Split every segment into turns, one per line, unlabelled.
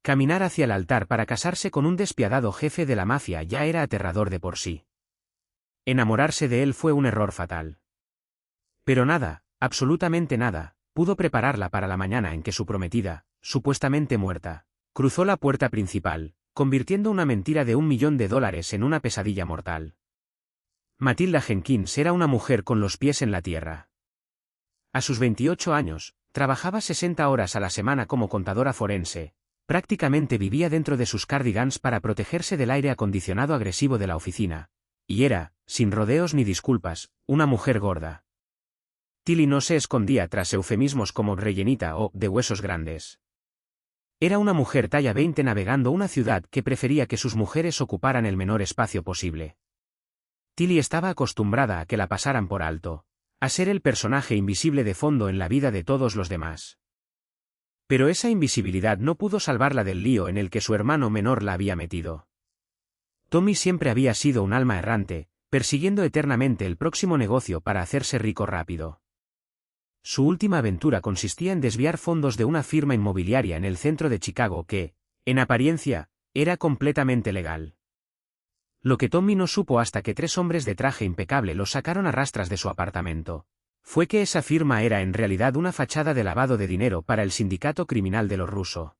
Caminar hacia el altar para casarse con un despiadado jefe de la mafia ya era aterrador de por sí. Enamorarse de él fue un error fatal. Pero nada, absolutamente nada, pudo prepararla para la mañana en que su prometida, supuestamente muerta, cruzó la puerta principal, convirtiendo una mentira de $1 millón en una pesadilla mortal. Matilda Jenkins era una mujer con los pies en la tierra. A sus 28 años, trabajaba 60 horas a la semana como contadora forense, prácticamente vivía dentro de sus cardigans para protegerse del aire acondicionado agresivo de la oficina, y era, sin rodeos ni disculpas, una mujer gorda. Tilly no se escondía tras eufemismos como rellenita o de huesos grandes. Era una mujer talla 20 navegando una ciudad que prefería que sus mujeres ocuparan el menor espacio posible. Tilly estaba acostumbrada a que la pasaran por alto, a ser el personaje invisible de fondo en la vida de todos los demás. Pero esa invisibilidad no pudo salvarla del lío en el que su hermano menor la había metido. Tommy siempre había sido un alma errante, persiguiendo eternamente el próximo negocio para hacerse rico rápido. Su última aventura consistía en desviar fondos de una firma inmobiliaria en el centro de Chicago que, en apariencia, era completamente legal. Lo que Tommy no supo hasta que 3 hombres de traje impecable lo sacaron a rastras de su apartamento, fue que esa firma era en realidad una fachada de lavado de dinero para el sindicato criminal de los Russo.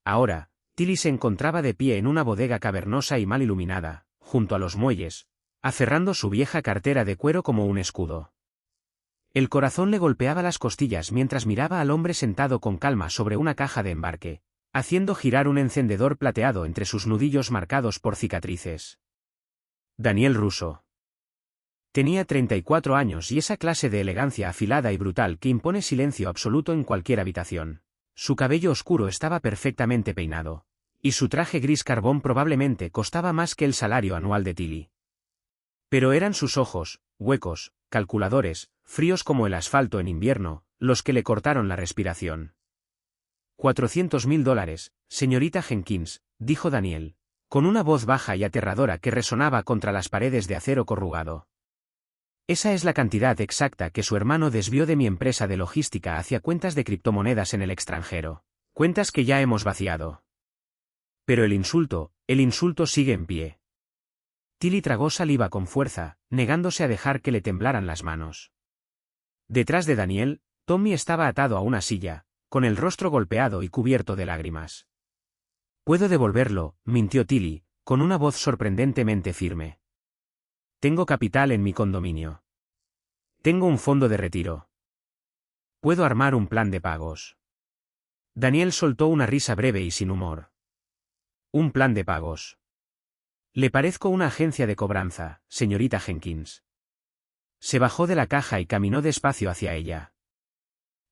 Ahora, Tilly se encontraba de pie en una bodega cavernosa y mal iluminada, junto a los muelles, aferrando su vieja cartera de cuero como un escudo. El corazón le golpeaba las costillas mientras miraba al hombre sentado con calma sobre una caja de embarque, haciendo girar un encendedor plateado entre sus nudillos marcados por cicatrices. Daniel Russo. Tenía 34 años y esa clase de elegancia afilada y brutal que impone silencio absoluto en cualquier habitación. Su cabello oscuro estaba perfectamente peinado, y su traje gris carbón probablemente costaba más que el salario anual de Tilly. Pero eran sus ojos, huecos, calculadores, fríos como el asfalto en invierno, los que le cortaron la respiración. $400.000, señorita Jenkins, dijo Daniel, con una voz baja y aterradora que resonaba contra las paredes de acero corrugado. Esa es la cantidad exacta que su hermano desvió de mi empresa de logística hacia cuentas de criptomonedas en el extranjero, cuentas que ya hemos vaciado. Pero el insulto sigue en pie. Tilly tragó saliva con fuerza, negándose a dejar que le temblaran las manos. Detrás de Daniel, Tommy estaba atado a una silla, con el rostro golpeado y cubierto de lágrimas. «Puedo devolverlo», mintió Tilly, con una voz sorprendentemente firme. «Tengo capital en mi condominio. Tengo un fondo de retiro. Puedo armar un plan de pagos». Daniel soltó una risa breve y sin humor. «¿Un plan de pagos? Le parezco una agencia de cobranza, señorita Jenkins». Se bajó de la caja y caminó despacio hacia ella.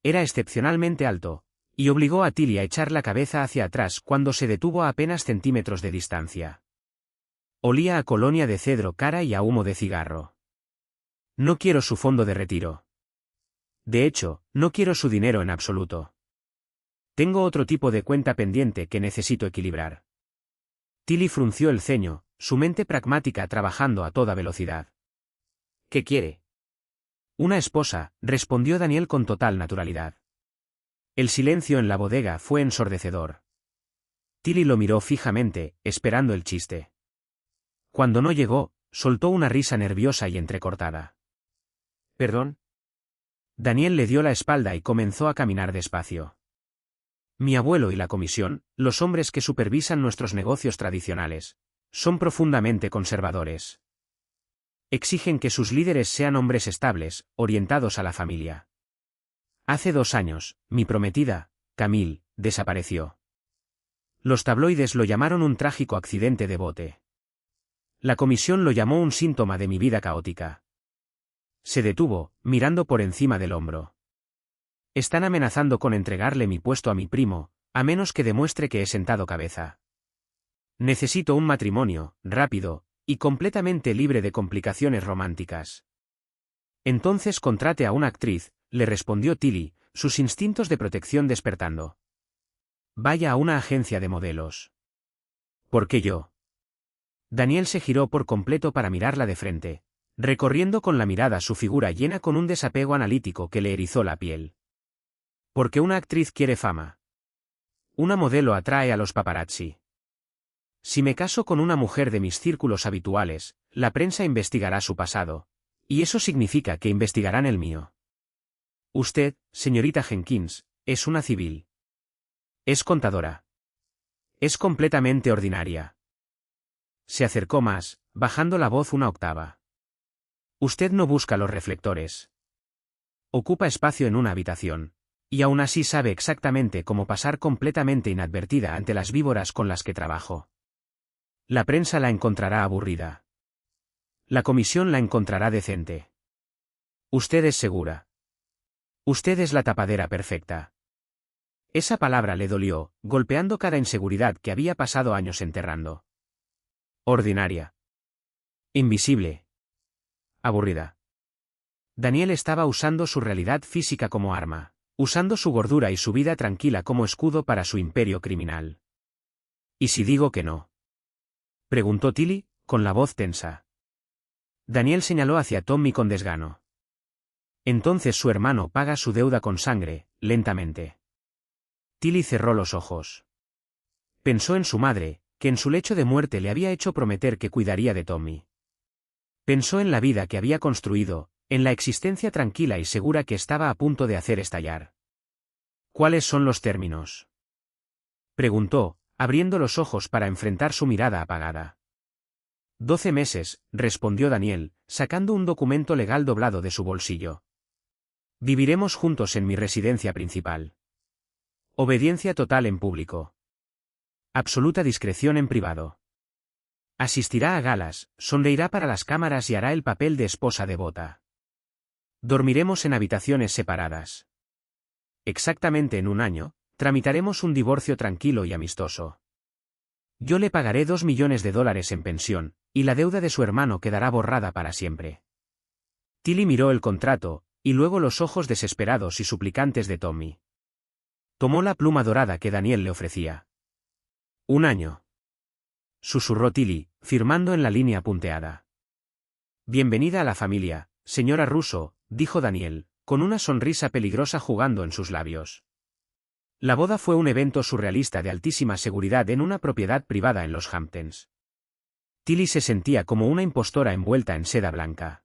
Era excepcionalmente alto, y obligó a Tilly a echar la cabeza hacia atrás cuando se detuvo a apenas centímetros de distancia. Olía a colonia de cedro cara y a humo de cigarro. «No quiero su fondo de retiro. De hecho, no quiero su dinero en absoluto. Tengo otro tipo de cuenta pendiente que necesito equilibrar». Tilly frunció el ceño, su mente pragmática trabajando a toda velocidad. «¿Qué quiere?» «Una esposa», respondió Daniel con total naturalidad. El silencio en la bodega fue ensordecedor. Tilly lo miró fijamente, esperando el chiste. Cuando no llegó, soltó una risa nerviosa y entrecortada. «¿Perdón?» Daniel le dio la espalda y comenzó a caminar despacio. «Mi abuelo y la comisión, los hombres que supervisan nuestros negocios tradicionales, son profundamente conservadores. Exigen que sus líderes sean hombres estables, orientados a la familia. Hace 2 años, mi prometida, Camille, desapareció. Los tabloides lo llamaron un trágico accidente de bote. La comisión lo llamó un síntoma de mi vida caótica». Se detuvo, mirando por encima del hombro. «Están amenazando con entregarle mi puesto a mi primo, a menos que demuestre que he sentado cabeza. Necesito un matrimonio, rápido, y completamente libre de complicaciones románticas». «Entonces contrate a una actriz», le respondió Tilly, sus instintos de protección despertando. «Vaya a una agencia de modelos». «¿Por qué yo?». Daniel se giró por completo para mirarla de frente, recorriendo con la mirada su figura llena con un desapego analítico que le erizó la piel. «Porque una actriz quiere fama. Una modelo atrae a los paparazzi. Si me caso con una mujer de mis círculos habituales, la prensa investigará su pasado. Y eso significa que investigarán el mío. Usted, señorita Jenkins, es una civil. Es contadora. Es completamente ordinaria. Se acercó más, bajando la voz una octava. Usted no busca los reflectores. Ocupa espacio en una habitación. Y aún así sabe exactamente cómo pasar completamente inadvertida ante las víboras con las que trabajo. La prensa la encontrará aburrida. La comisión la encontrará decente. Usted es segura. Usted es la tapadera perfecta. Esa palabra le dolió, golpeando cada inseguridad que había pasado años enterrando. Ordinaria. Invisible. Aburrida. Daniel estaba usando su realidad física como arma, usando su gordura y su vida tranquila como escudo para su imperio criminal. ¿Y si digo que no? Preguntó Tilly, con la voz tensa. Daniel señaló hacia Tommy con desgano. Entonces su hermano paga su deuda con sangre, lentamente. Tilly cerró los ojos. Pensó en su madre, que en su lecho de muerte le había hecho prometer que cuidaría de Tommy. Pensó en la vida que había construido, en la existencia tranquila y segura que estaba a punto de hacer estallar. ¿Cuáles son los términos? Preguntó, abriendo los ojos para enfrentar su mirada apagada. 12 meses, respondió Daniel, sacando un documento legal doblado de su bolsillo. Viviremos juntos en mi residencia principal. Obediencia total en público. Absoluta discreción en privado. Asistirá a galas, sonreirá para las cámaras y hará el papel de esposa devota. Dormiremos en habitaciones separadas. Exactamente en un año, tramitaremos un divorcio tranquilo y amistoso. Yo le pagaré $2 millones en pensión, y la deuda de su hermano quedará borrada para siempre. Tilly miró el contrato, y luego los ojos desesperados y suplicantes de Tommy. Tomó la pluma dorada que Daniel le ofrecía. 1 año. Susurró Tilly, firmando en la línea punteada. Bienvenida a la familia, señora Russo, dijo Daniel, con una sonrisa peligrosa jugando en sus labios. La boda fue un evento surrealista de altísima seguridad en una propiedad privada en los Hamptons. Tilly se sentía como una impostora envuelta en seda blanca.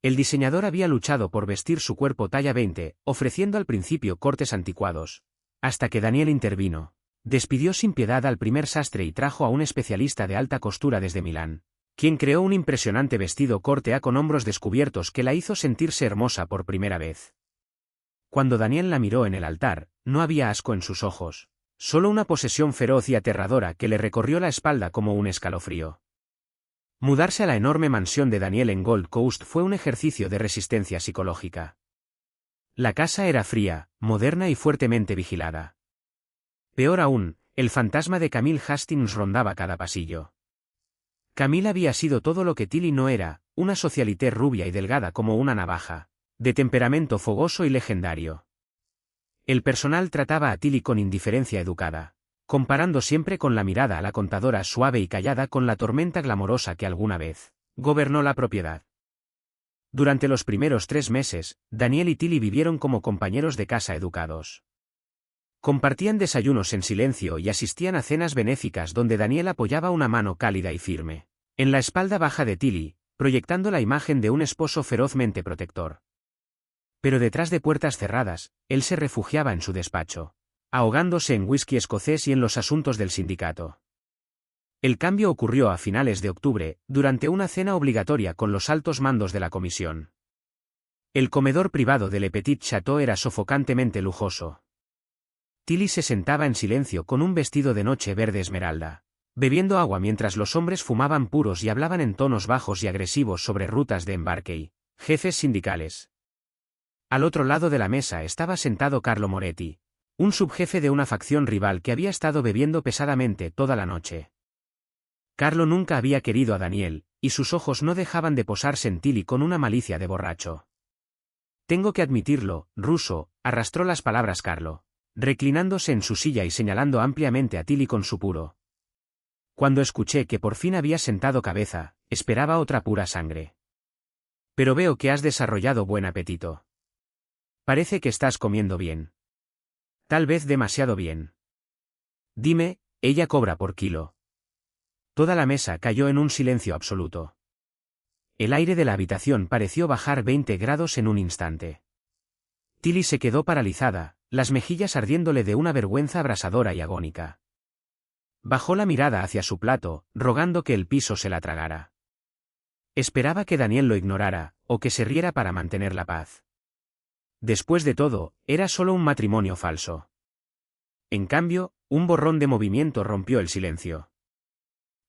El diseñador había luchado por vestir su cuerpo talla 20, ofreciendo al principio cortes anticuados, hasta que Daniel intervino. Despidió sin piedad al primer sastre y trajo a un especialista de alta costura desde Milán, quien creó un impresionante vestido corte A con hombros descubiertos que la hizo sentirse hermosa por primera vez. Cuando Daniel la miró en el altar, no había asco en sus ojos, solo una posesión feroz y aterradora que le recorrió la espalda como un escalofrío. Mudarse a la enorme mansión de Daniel en Gold Coast fue un ejercicio de resistencia psicológica. La casa era fría, moderna y fuertemente vigilada. Peor aún, el fantasma de Camille Hastings rondaba cada pasillo. Camille había sido todo lo que Tilly no era, una socialité rubia y delgada como una navaja, de temperamento fogoso y legendario. El personal trataba a Tilly con indiferencia educada, comparando siempre con la mirada a la contadora suave y callada con la tormenta glamorosa que alguna vez gobernó la propiedad. Durante los primeros 3 meses, Daniel y Tilly vivieron como compañeros de casa educados. Compartían desayunos en silencio y asistían a cenas benéficas donde Daniel apoyaba una mano cálida y firme en la espalda baja de Tilly, proyectando la imagen de un esposo ferozmente protector. Pero detrás de puertas cerradas, él se refugiaba en su despacho, ahogándose en whisky escocés y en los asuntos del sindicato. El cambio ocurrió a finales de octubre, durante una cena obligatoria con los altos mandos de la comisión. El comedor privado de Le Petit Château era sofocantemente lujoso. Tilly se sentaba en silencio con un vestido de noche verde esmeralda, bebiendo agua mientras los hombres fumaban puros y hablaban en tonos bajos y agresivos sobre rutas de embarque y jefes sindicales. Al otro lado de la mesa estaba sentado Carlo Moretti, un subjefe de una facción rival que había estado bebiendo pesadamente toda la noche. Carlo nunca había querido a Daniel, y sus ojos no dejaban de posarse en Tilly con una malicia de borracho. Tengo que admitirlo, Russo, arrastró las palabras Carlo, reclinándose en su silla y señalando ampliamente a Tilly con su puro. Cuando escuché que por fin había sentado cabeza, esperaba otra pura sangre. Pero veo que has desarrollado buen apetito. Parece que estás comiendo bien. Tal vez demasiado bien. Dime, ella cobra por kilo. Toda la mesa cayó en un silencio absoluto. El aire de la habitación pareció bajar 20 grados en un instante. Tilly se quedó paralizada, las mejillas ardiéndole de una vergüenza abrasadora y agónica. Bajó la mirada hacia su plato, rogando que el piso se la tragara. Esperaba que Daniel lo ignorara, o que se riera para mantener la paz. Después de todo, era solo un matrimonio falso. En cambio, un borrón de movimiento rompió el silencio.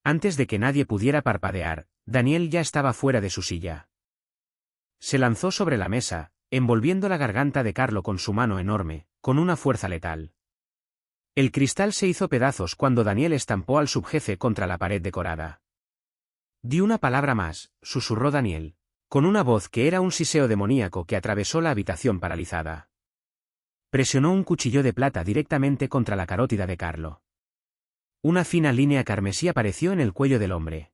Antes de que nadie pudiera parpadear, Daniel ya estaba fuera de su silla. Se lanzó sobre la mesa, envolviendo la garganta de Carlo con su mano enorme, con una fuerza letal. El cristal se hizo pedazos cuando Daniel estampó al subjefe contra la pared decorada. «Di una palabra más», susurró Daniel, con una voz que era un siseo demoníaco que atravesó la habitación paralizada. Presionó un cuchillo de plata directamente contra la carótida de Carlo. Una fina línea carmesí apareció en el cuello del hombre.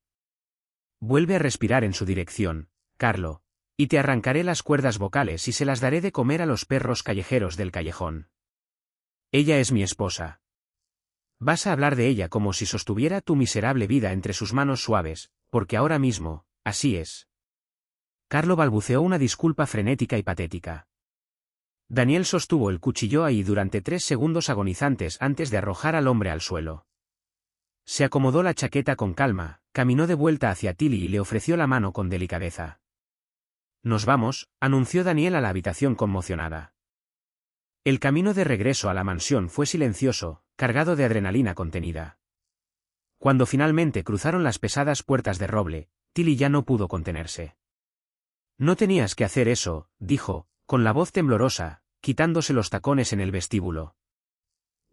«Vuelve a respirar en su dirección, Carlo, y te arrancaré las cuerdas vocales y se las daré de comer a los perros callejeros del callejón. Ella es mi esposa. Vas a hablar de ella como si sostuviera tu miserable vida entre sus manos suaves, porque ahora mismo, así es». Carlo balbuceó una disculpa frenética y patética. Daniel sostuvo el cuchillo ahí durante 3 segundos agonizantes antes de arrojar al hombre al suelo. Se acomodó la chaqueta con calma, caminó de vuelta hacia Tilly y le ofreció la mano con delicadeza. «Nos vamos», anunció Daniel a la habitación conmocionada. El camino de regreso a la mansión fue silencioso, cargado de adrenalina contenida. Cuando finalmente cruzaron las pesadas puertas de roble, Tilly ya no pudo contenerse. «No tenías que hacer eso», dijo, con la voz temblorosa, quitándose los tacones en el vestíbulo.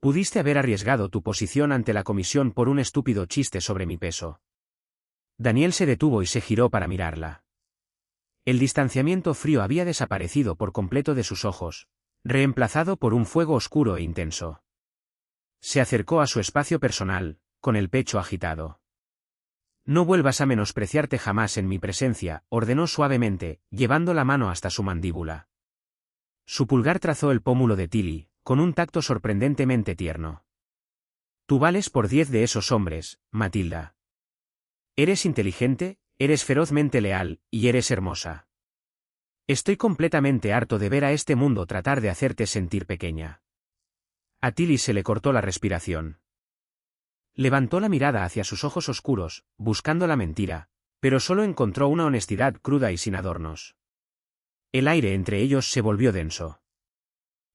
«Pudiste haber arriesgado tu posición ante la comisión por un estúpido chiste sobre mi peso». Daniel se detuvo y se giró para mirarla. El distanciamiento frío había desaparecido por completo de sus ojos, reemplazado por un fuego oscuro e intenso. Se acercó a su espacio personal, con el pecho agitado. «No vuelvas a menospreciarte jamás en mi presencia», ordenó suavemente, llevando la mano hasta su mandíbula. Su pulgar trazó el pómulo de Tilly, con un tacto sorprendentemente tierno. «Tú vales por 10 de esos hombres, Matilda. Eres inteligente, eres ferozmente leal, y eres hermosa. Estoy completamente harto de ver a este mundo tratar de hacerte sentir pequeña». A Tilly se le cortó la respiración. Levantó la mirada hacia sus ojos oscuros, buscando la mentira, pero solo encontró una honestidad cruda y sin adornos. El aire entre ellos se volvió denso.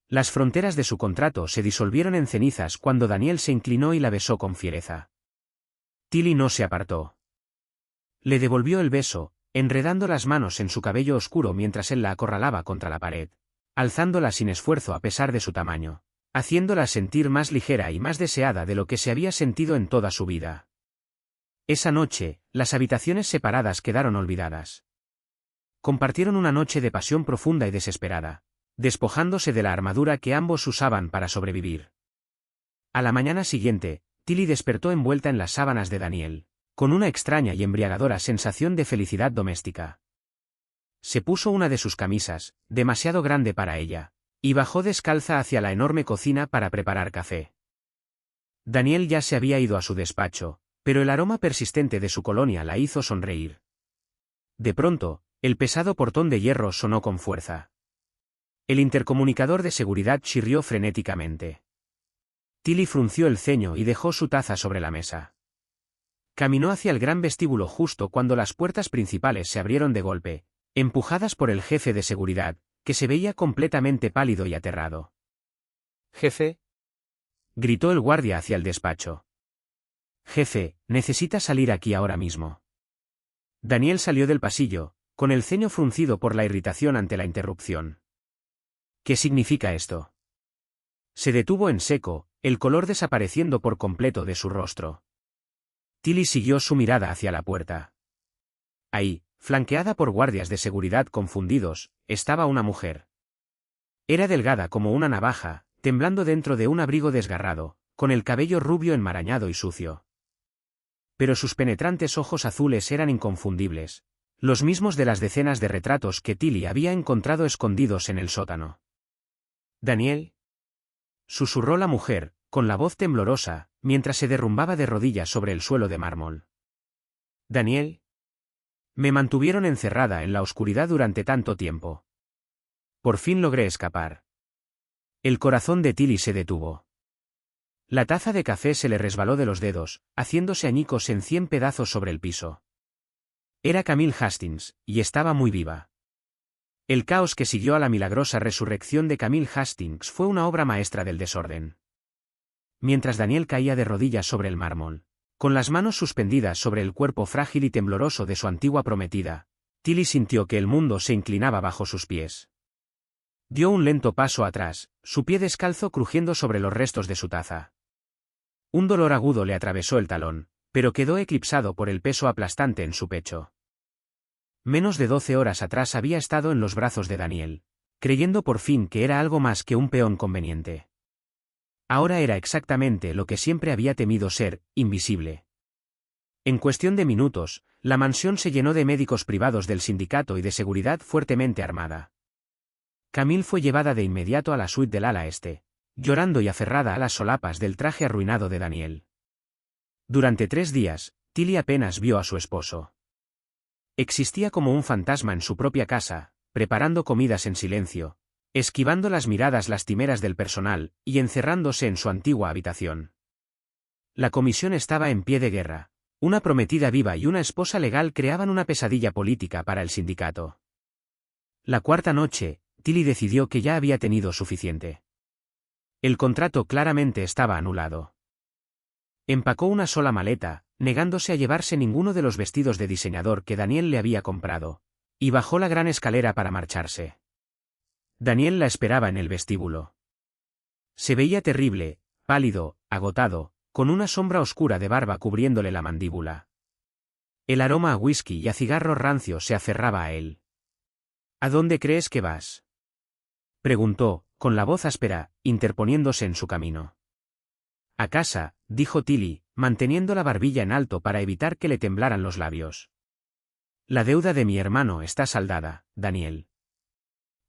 Las fronteras de su contrato se disolvieron en cenizas cuando Daniel se inclinó y la besó con fiereza. Tilly no se apartó. Le devolvió el beso, enredando las manos en su cabello oscuro mientras él la acorralaba contra la pared, alzándola sin esfuerzo a pesar de su tamaño, haciéndola sentir más ligera y más deseada de lo que se había sentido en toda su vida. Esa noche, las habitaciones separadas quedaron olvidadas. Compartieron una noche de pasión profunda y desesperada, despojándose de la armadura que ambos usaban para sobrevivir. A la mañana siguiente, Tilly despertó envuelta en las sábanas de Daniel, con una extraña y embriagadora sensación de felicidad doméstica. Se puso una de sus camisas, demasiado grande para ella, y bajó descalza hacia la enorme cocina para preparar café. Daniel ya se había ido a su despacho, pero el aroma persistente de su colonia la hizo sonreír. De pronto, el pesado portón de hierro sonó con fuerza. El intercomunicador de seguridad chirrió frenéticamente. Tilly frunció el ceño y dejó su taza sobre la mesa. Caminó hacia el gran vestíbulo justo cuando las puertas principales se abrieron de golpe, empujadas por el jefe de seguridad, que se veía completamente pálido y aterrado. «Jefe», gritó el guardia hacia el despacho. «Jefe, necesita salir aquí ahora mismo». Daniel salió del pasillo, con el ceño fruncido por la irritación ante la interrupción. «¿Qué significa esto?». Se detuvo en seco, el color desapareciendo por completo de su rostro. Tilly siguió su mirada hacia la puerta. Ahí, flanqueada por guardias de seguridad confundidos, estaba una mujer. Era delgada como una navaja, temblando dentro de un abrigo desgarrado, con el cabello rubio enmarañado y sucio. Pero sus penetrantes ojos azules eran inconfundibles, los mismos de las decenas de retratos que Tilly había encontrado escondidos en el sótano. «Daniel», susurró la mujer, con la voz temblorosa, mientras se derrumbaba de rodillas sobre el suelo de mármol. Daniel. Me mantuvieron encerrada en la oscuridad durante tanto tiempo. Por fin logré escapar. El corazón de Tilly se detuvo. La taza de café se le resbaló de los dedos, haciéndose añicos en 100 pedazos sobre el piso. Era Camille Hastings, y estaba muy viva. El caos que siguió a la milagrosa resurrección de Camille Hastings fue una obra maestra del desorden. Mientras Daniel caía de rodillas sobre el mármol, con las manos suspendidas sobre el cuerpo frágil y tembloroso de su antigua prometida, Tilly sintió que el mundo se inclinaba bajo sus pies. Dio un lento paso atrás, su pie descalzo crujiendo sobre los restos de su taza. Un dolor agudo le atravesó el talón, pero quedó eclipsado por el peso aplastante en su pecho. Menos de 12 horas atrás había estado en los brazos de Daniel, creyendo por fin que era algo más que un peón conveniente. Ahora era exactamente lo que siempre había temido ser, invisible. En cuestión de minutos, la mansión se llenó de médicos privados del sindicato y de seguridad fuertemente armada. Camille fue llevada de inmediato a la suite del ala este, llorando y aferrada a las solapas del traje arruinado de Daniel. Durante 3 días, Tilly apenas vio a su esposo. Existía como un fantasma en su propia casa, preparando comidas en silencio, esquivando las miradas lastimeras del personal, y encerrándose en su antigua habitación. La comisión estaba en pie de guerra. Una prometida viva y una esposa legal creaban una pesadilla política para el sindicato. La cuarta noche, Tilly decidió que ya había tenido suficiente. El contrato claramente estaba anulado. Empacó una sola maleta, negándose a llevarse ninguno de los vestidos de diseñador que Daniel le había comprado, y bajó la gran escalera para marcharse. Daniel la esperaba en el vestíbulo. Se veía terrible, pálido, agotado, con una sombra oscura de barba cubriéndole la mandíbula. El aroma a whisky y a cigarro rancio se aferraba a él. ¿A dónde crees que vas?, preguntó, con la voz áspera, interponiéndose en su camino. A casa, dijo Tilly, manteniendo la barbilla en alto para evitar que le temblaran los labios. La deuda de mi hermano está saldada, Daniel.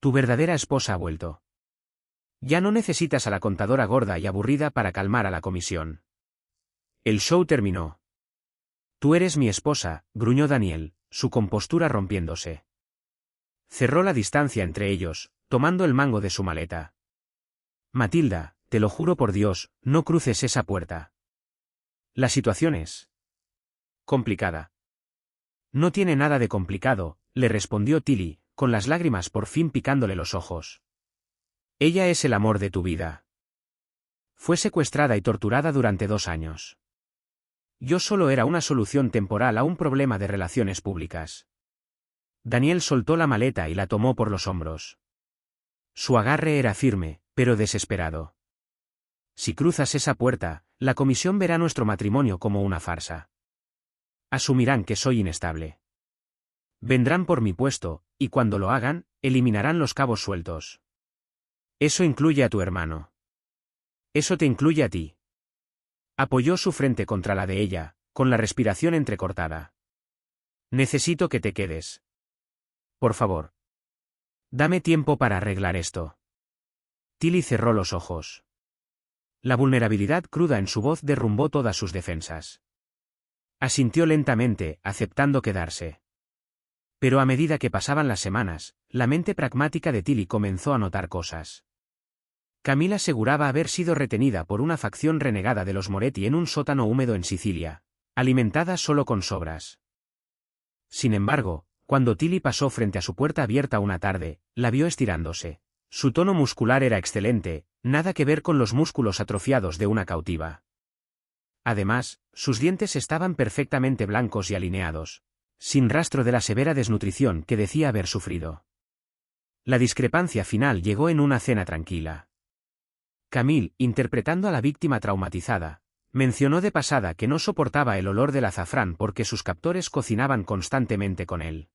Tu verdadera esposa ha vuelto. Ya no necesitas a la contadora gorda y aburrida para calmar a la comisión. El show terminó. Tú eres mi esposa, gruñó Daniel, su compostura rompiéndose. Cerró la distancia entre ellos, tomando el mango de su maleta. Matilda, te lo juro por Dios, no cruces esa puerta. La situación es complicada. No tiene nada de complicado, le respondió Tilly, con las lágrimas por fin picándole los ojos. Ella es el amor de tu vida. Fue secuestrada y torturada durante 2 años. Yo solo era una solución temporal a un problema de relaciones públicas. Daniel soltó la maleta y la tomó por los hombros. Su agarre era firme, pero desesperado. Si cruzas esa puerta, la comisión verá nuestro matrimonio como una farsa. Asumirán que soy inestable. Vendrán por mi puesto, y cuando lo hagan, eliminarán los cabos sueltos. Eso incluye a tu hermano. Eso te incluye a ti. Apoyó su frente contra la de ella, con la respiración entrecortada. Necesito que te quedes. Por favor. Dame tiempo para arreglar esto. Tilly cerró los ojos. La vulnerabilidad cruda en su voz derrumbó todas sus defensas. Asintió lentamente, aceptando quedarse. Pero a medida que pasaban las semanas, la mente pragmática de Tilly comenzó a notar cosas. Camille aseguraba haber sido retenida por una facción renegada de los Moretti en un sótano húmedo en Sicilia, alimentada solo con sobras. Sin embargo, cuando Tilly pasó frente a su puerta abierta una tarde, la vio estirándose. Su tono muscular era excelente, nada que ver con los músculos atrofiados de una cautiva. Además, sus dientes estaban perfectamente blancos y alineados, sin rastro de la severa desnutrición que decía haber sufrido. La discrepancia final llegó en una cena tranquila. Camille, interpretando a la víctima traumatizada, mencionó de pasada que no soportaba el olor del azafrán porque sus captores cocinaban constantemente con él.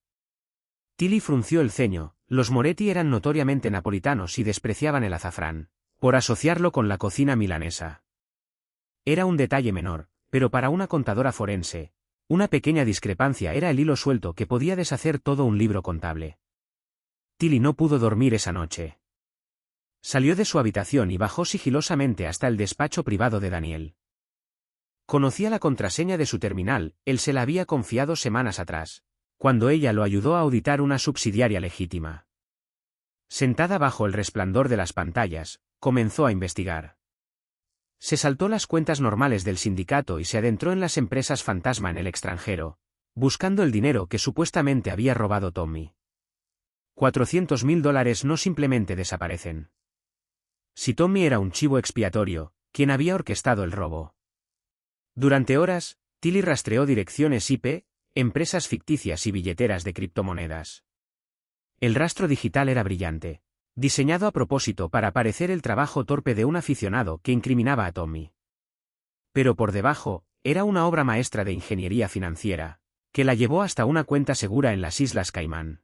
Tilly frunció el ceño. Los Moretti eran notoriamente napolitanos y despreciaban el azafrán, por asociarlo con la cocina milanesa. Era un detalle menor, pero para una contadora forense, una pequeña discrepancia era el hilo suelto que podía deshacer todo un libro contable. Tilly no pudo dormir esa noche. Salió de su habitación y bajó sigilosamente hasta el despacho privado de Daniel. Conocía la contraseña de su terminal, él se la había confiado semanas atrás, cuando ella lo ayudó a auditar una subsidiaria legítima. Sentada bajo el resplandor de las pantallas, comenzó a investigar. Se saltó las cuentas normales del sindicato y se adentró en las empresas fantasma en el extranjero, buscando el dinero que supuestamente había robado Tommy. $400.000 no simplemente desaparecen. Si Tommy era un chivo expiatorio, ¿quién había orquestado el robo? Durante horas, Tilly rastreó direcciones IP, empresas ficticias y billeteras de criptomonedas. El rastro digital era brillante, diseñado a propósito para parecer el trabajo torpe de un aficionado que incriminaba a Tommy. Pero por debajo, era una obra maestra de ingeniería financiera, que la llevó hasta una cuenta segura en las Islas Caimán.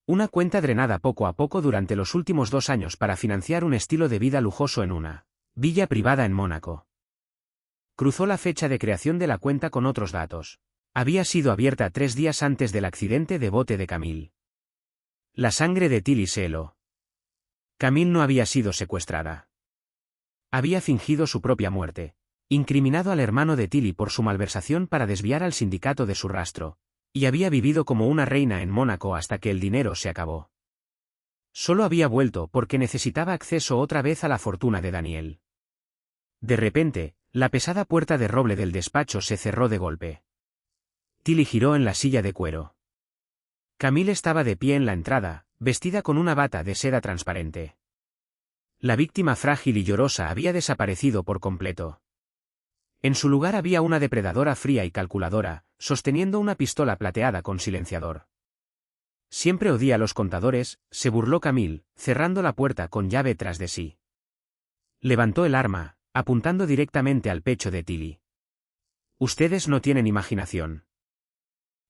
Una cuenta drenada poco a poco durante los últimos 2 años para financiar un estilo de vida lujoso en una villa privada en Mónaco. Cruzó la fecha de creación de la cuenta con otros datos. Había sido abierta 3 días antes del accidente de bote de Camille. La sangre de Tilly se heló. Camille no había sido secuestrada. Había fingido su propia muerte, incriminado al hermano de Tilly por su malversación para desviar al sindicato de su rastro, y había vivido como una reina en Mónaco hasta que el dinero se acabó. Solo había vuelto porque necesitaba acceso otra vez a la fortuna de Daniel. De repente, la pesada puerta de roble del despacho se cerró de golpe. Tilly giró en la silla de cuero. Camille estaba de pie en la entrada, vestida con una bata de seda transparente. La víctima frágil y llorosa había desaparecido por completo. En su lugar había una depredadora fría y calculadora, sosteniendo una pistola plateada con silenciador. Siempre odia a los contadores, se burló Camille, cerrando la puerta con llave tras de sí. Levantó el arma, apuntando directamente al pecho de Tilly. Ustedes no tienen imaginación.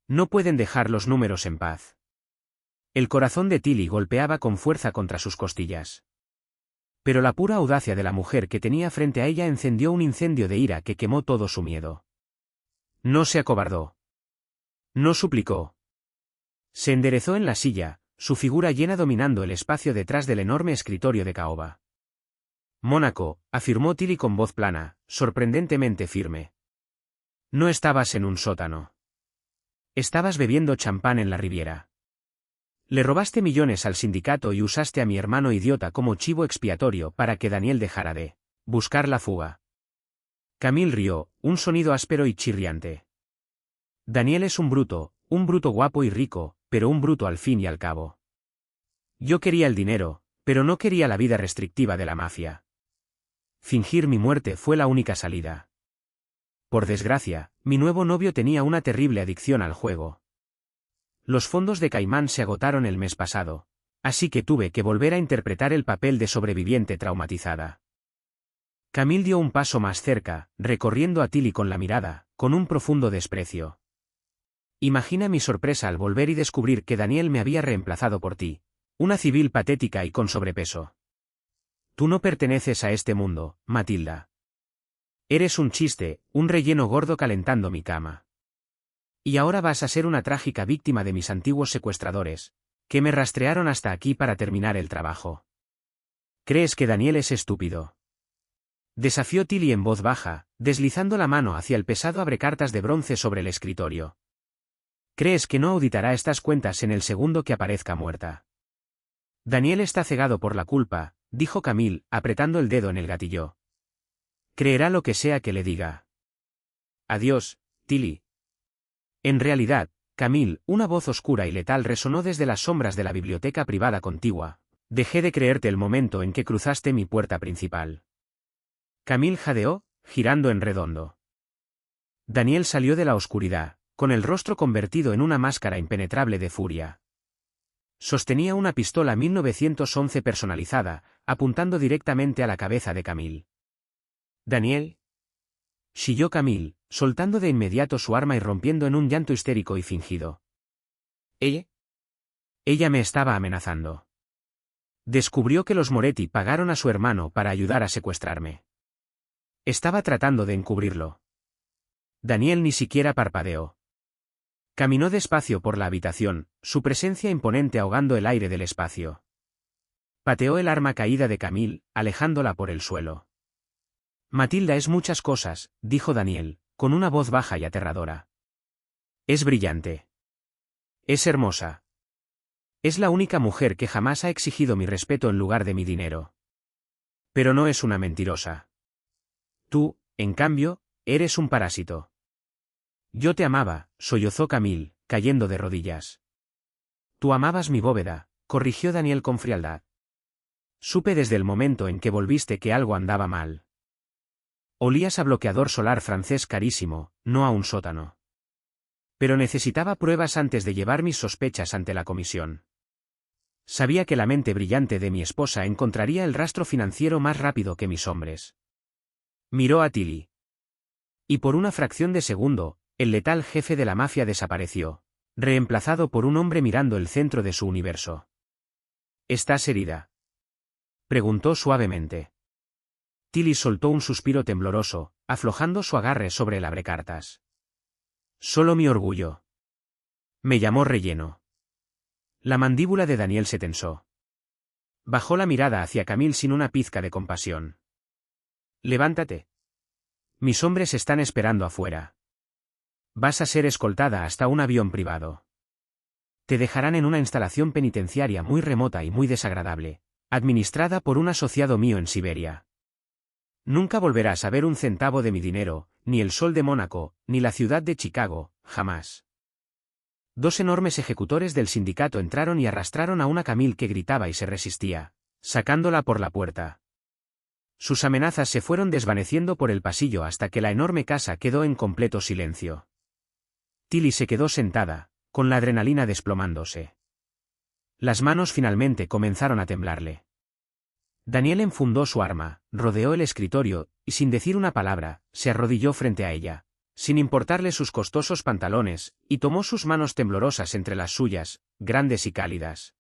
No pueden dejar los números en paz. El corazón de Tilly golpeaba con fuerza contra sus costillas. Pero la pura audacia de la mujer que tenía frente a ella encendió un incendio de ira que quemó todo su miedo. No se acobardó. No suplicó. Se enderezó en la silla, su figura llena dominando el espacio detrás del enorme escritorio de caoba. Mónaco, afirmó Tilly con voz plana, sorprendentemente firme. No estabas en un sótano. Estabas bebiendo champán en la Riviera. Le robaste millones al sindicato y usaste a mi hermano idiota como chivo expiatorio para que Daniel dejara de buscar la fuga. Camille rió, un sonido áspero y chirriante. Daniel es un bruto guapo y rico, pero un bruto al fin y al cabo. Yo quería el dinero, pero no quería la vida restrictiva de la mafia. Fingir mi muerte fue la única salida. Por desgracia, mi nuevo novio tenía una terrible adicción al juego. Los fondos de Caimán se agotaron el mes pasado, así que tuve que volver a interpretar el papel de sobreviviente traumatizada. Camille dio un paso más cerca, recorriendo a Tilly con la mirada, con un profundo desprecio. Imagina mi sorpresa al volver y descubrir que Daniel me había reemplazado por ti, una civil patética y con sobrepeso. Tú no perteneces a este mundo, Matilda. Eres un chiste, un relleno gordo calentando mi cama. Y ahora vas a ser una trágica víctima de mis antiguos secuestradores, que me rastrearon hasta aquí para terminar el trabajo. ¿Crees que Daniel es estúpido? Desafió Tilly en voz baja, deslizando la mano hacia el pesado abrecartas de bronce sobre el escritorio. ¿Crees que no auditará estas cuentas en el segundo que aparezca muerta? Daniel está cegado por la culpa, dijo Camille, apretando el dedo en el gatillo. Creerá lo que sea que le diga. Adiós, Tilly. En realidad, Camille, una voz oscura y letal resonó desde las sombras de la biblioteca privada contigua. Dejé de creerte el momento en que cruzaste mi puerta principal. Camille jadeó, girando en redondo. Daniel salió de la oscuridad, con el rostro convertido en una máscara impenetrable de furia. Sostenía una pistola 1911 personalizada, apuntando directamente a la cabeza de Camille. Daniel. Chilló Camille, soltando de inmediato su arma y rompiendo en un llanto histérico y fingido. ¿Ella? Ella me estaba amenazando. Descubrió que los Moretti pagaron a su hermano para ayudar a secuestrarme. Estaba tratando de encubrirlo. Daniel ni siquiera parpadeó. Caminó despacio por la habitación, su presencia imponente ahogando el aire del espacio. Pateó el arma caída de Camille, alejándola por el suelo. Matilda es muchas cosas, dijo Daniel, con una voz baja y aterradora. Es brillante. Es hermosa. Es la única mujer que jamás ha exigido mi respeto en lugar de mi dinero. Pero no es una mentirosa. Tú, en cambio, eres un parásito. Yo te amaba, sollozó Camille, cayendo de rodillas. Tú amabas mi bóveda, corrigió Daniel con frialdad. Supe desde el momento en que volviste que algo andaba mal. Olías a bloqueador solar francés carísimo, no a un sótano. Pero necesitaba pruebas antes de llevar mis sospechas ante la comisión. Sabía que la mente brillante de mi esposa encontraría el rastro financiero más rápido que mis hombres. Miró a Tilly. Y por una fracción de segundo, el letal jefe de la mafia desapareció, reemplazado por un hombre mirando el centro de su universo. ¿Estás herida?, preguntó suavemente. Tilly soltó un suspiro tembloroso, aflojando su agarre sobre el abrecartas. Solo mi orgullo. Me llamó relleno. La mandíbula de Daniel se tensó. Bajó la mirada hacia Camille sin una pizca de compasión. Levántate. Mis hombres están esperando afuera. Vas a ser escoltada hasta un avión privado. Te dejarán en una instalación penitenciaria muy remota y muy desagradable, administrada por un asociado mío en Siberia. Nunca volverás a ver un centavo de mi dinero, ni el sol de Mónaco, ni la ciudad de Chicago, jamás. Dos enormes ejecutores del sindicato entraron y arrastraron a una Camille que gritaba y se resistía, sacándola por la puerta. Sus amenazas se fueron desvaneciendo por el pasillo hasta que la enorme casa quedó en completo silencio. Tilly se quedó sentada, con la adrenalina desplomándose. Las manos finalmente comenzaron a temblarle. Daniel enfundó su arma, rodeó el escritorio, y sin decir una palabra, se arrodilló frente a ella, sin importarle sus costosos pantalones, y tomó sus manos temblorosas entre las suyas, grandes y cálidas.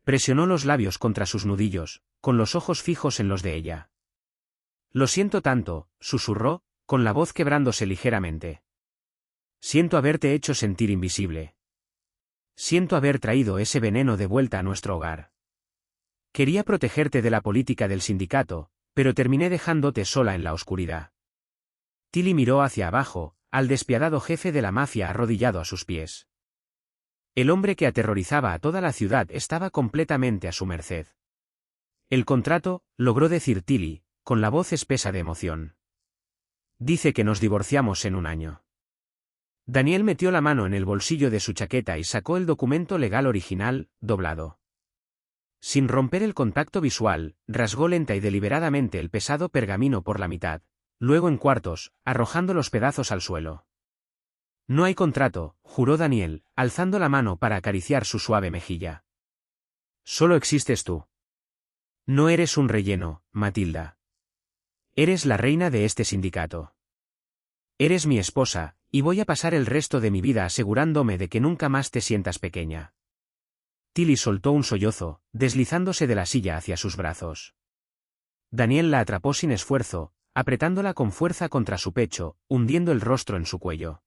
Presionó los labios contra sus nudillos, con los ojos fijos en los de ella. Lo siento tanto, susurró, con la voz quebrándose ligeramente. Siento haberte hecho sentir invisible. Siento haber traído ese veneno de vuelta a nuestro hogar. Quería protegerte de la política del sindicato, pero terminé dejándote sola en la oscuridad. Tilly miró hacia abajo, al despiadado jefe de la mafia arrodillado a sus pies. El hombre que aterrorizaba a toda la ciudad estaba completamente a su merced. El contrato, logró decir Tilly, con la voz espesa de emoción. Dice que nos divorciamos en un año. Daniel metió la mano en el bolsillo de su chaqueta y sacó el documento legal original, doblado. Sin romper el contacto visual, rasgó lenta y deliberadamente el pesado pergamino por la mitad, luego en cuartos, arrojando los pedazos al suelo. No hay contrato, juró Daniel, alzando la mano para acariciar su suave mejilla. Solo existes tú. No eres un relleno, Matilda. Eres la reina de este sindicato. Eres mi esposa, y voy a pasar el resto de mi vida asegurándome de que nunca más te sientas pequeña. Tilly soltó un sollozo, deslizándose de la silla hacia sus brazos. Daniel la atrapó sin esfuerzo, apretándola con fuerza contra su pecho, hundiendo el rostro en su cuello.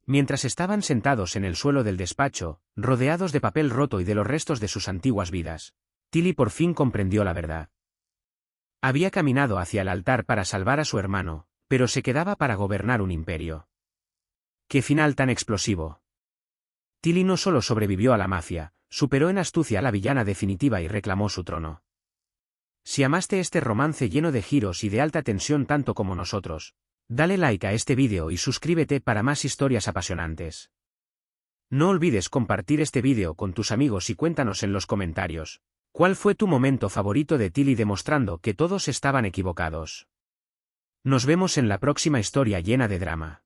Mientras estaban sentados en el suelo del despacho, rodeados de papel roto y de los restos de sus antiguas vidas, Tilly por fin comprendió la verdad. Había caminado hacia el altar para salvar a su hermano, pero se quedaba para gobernar un imperio. ¡Qué final tan explosivo! Tilly no solo sobrevivió a la mafia, superó en astucia a la villana definitiva y reclamó su trono. Si amaste este romance lleno de giros y de alta tensión tanto como nosotros, dale like a este vídeo y suscríbete para más historias apasionantes. No olvides compartir este vídeo con tus amigos y cuéntanos en los comentarios, ¿cuál fue tu momento favorito de Tilly demostrando que todos estaban equivocados? Nos vemos en la próxima historia llena de drama.